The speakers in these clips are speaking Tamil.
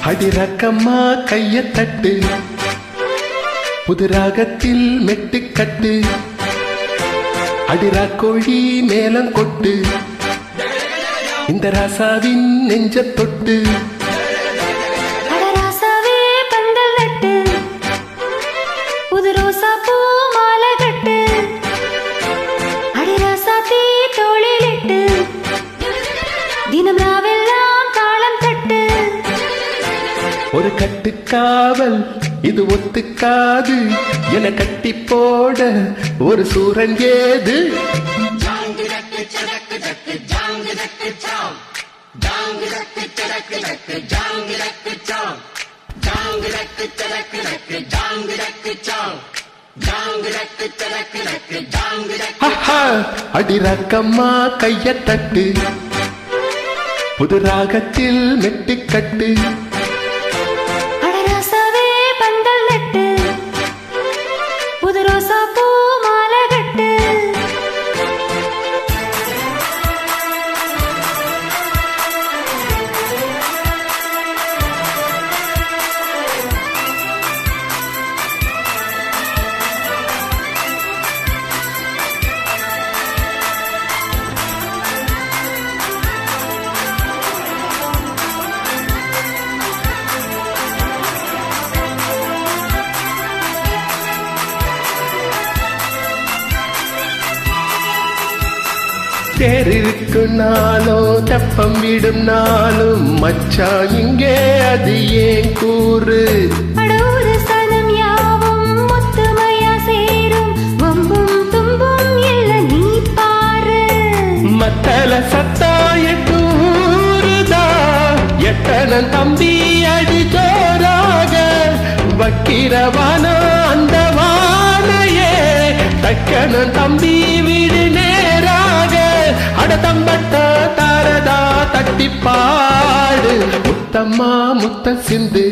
அடிரக்கம்மா கைய தட்டு, புது ராகத்தில் மெட்டுக்கட்டு, அடிராக்கோழி மேலம் கொட்டு, இந்த ராசாவின் நெஞ்ச தொட்டு. ஒரு கட்டுக்காவல் இது ஒத்துக்காது என கட்டி போட ஒரு சூரன் ஏது. அடிரக்கம்மா கைய தட்டு, புது ராகத்தில் மெட்டுக்கட்டு, தேருக்கு நாளும் தப்பம் விடும் நாளும் மச்சா இங்கே அது ஏன் கூறு. சனம் யாவும் முத்துமையா சேரும், வம்பும் தும்பும் இல்ல நீ பாரு. மத்தல சத்தா எட்டூருதா எட்டனன் தம்பி அடி ஜோராக வக்கிரவான அந்த வானையே தக்கனன் தம்பி வீடு நேராக அடதம்பட்ட தாரதா தட்டிப்பாடு. முத்தம்மா முத்த சிந்து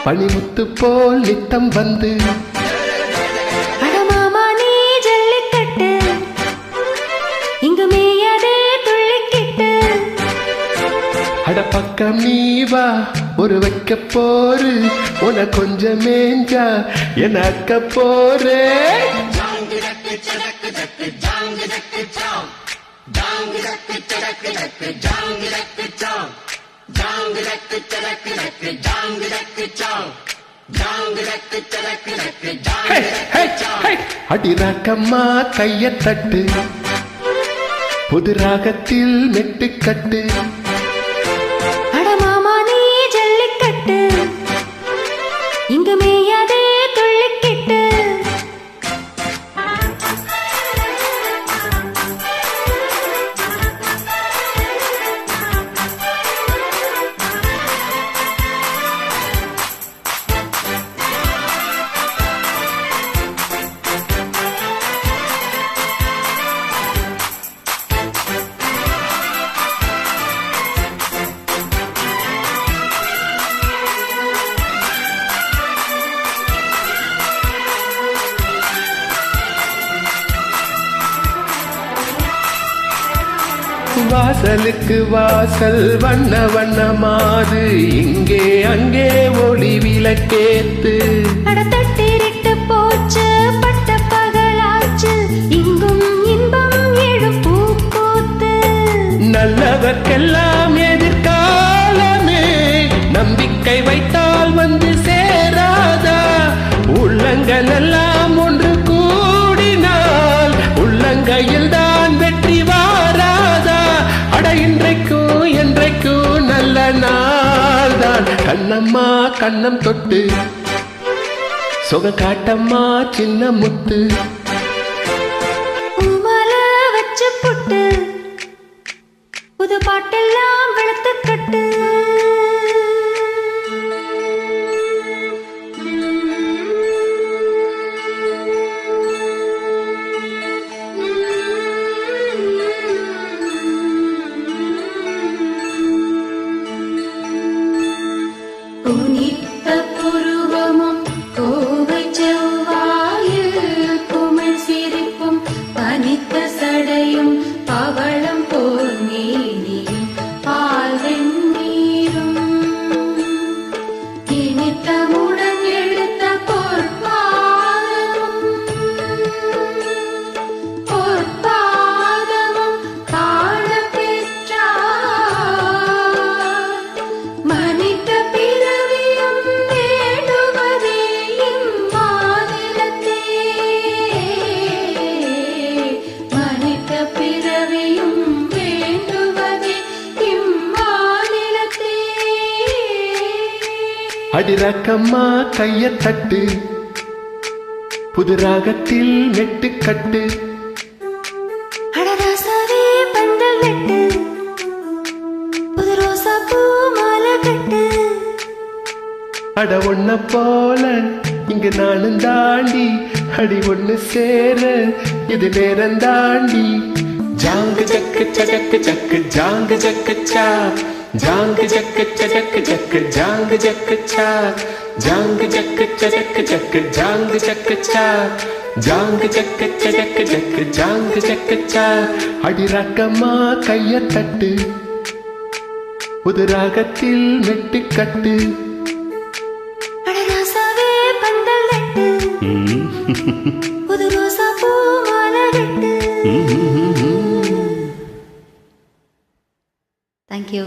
பனிமுத்து போல் நித்தம் வந்து. அடமாமா நீ ஜல்லிக்கட்டு இங்கு மேயதே துள்ளிக்கிட்டு. அட பக்கம் நீ வா ஒரு வைக்க போரு உன கொஞ்சம் மேஞ்சா என அக்க போரே. அடிராக்கம்மா கைய தட்டு, புது ராகத்தில் மெட்டுக்கட்டு, அடமாமா நீ ஜல்லிக்கட்டு இங்கு மேயதே துள்ளிக்கிட்டு. வாசலுக்கு வாசல் வண்ண வண்ணமாது இங்கே அங்கே ஒளி விளக்கேத்து. அடத்தட்டிரிட்டு போச்சு பட்ட பகலாச்சு இங்கும் இன்பம் எழும் பூ பூத்து. நல்லவர்க்கெல்லாம் எதிர்காலமே நம்பிக்கை வைத்தால் வந்து சேராதா. உள்ளங்கள் எல்லாம் ஒன்று கூடினால் உள்ளங்கையில் தான் வெற்றி வாராதா. அட இன்றைக்கும் என்றைக்கும் நல்ல நாள் தான். கண்ணம்மா கண்ணம் தொட்டு சொக காட்டம்மா சின்ன முத்து. பூமால வச்சு புட்டு புது பாட்டெல்லாம் வெளுத்து கட்டு. புருவமும் கோவை செவ்வாயில் அடிரக்கம்மா கைய தட்டு, புது ராகத்தில் மெட்டு கட்டு. அடராசாவே பந்தல் நட்டு, புது ரோசா பூ மாலை கட்டு. அட ஒன்ன போல இங்கு நானும் தாண்டி, அடி ஒண்ணு சேர இது நேரம் தாண்டி. ஜாங்கு ஜக்கு சஜக்கு ஜக்கு ஜாங்கு ஜக்கு சா, ஜாங்கு ஜக்கு சஜக்கு ஜக்கு ஜாங்கு ஜக்கு சா, ஜாங்கு ஜக்கு சஜக்கு ஜக்கு ஜாங்கு ஜக்கு சா, ஜாங்கு ஜக்கு சஜக்கு ஜக்கு ஜாங்கு ஜக்கு சா. அடி ரக்கம்மா கைய தட்டு, புது ராகத்தில் மெட்டு கட்டு. அடராசாவே பந்தல் நட்டு, புது ரோசா பூ மாலை கட்டு. Thank you.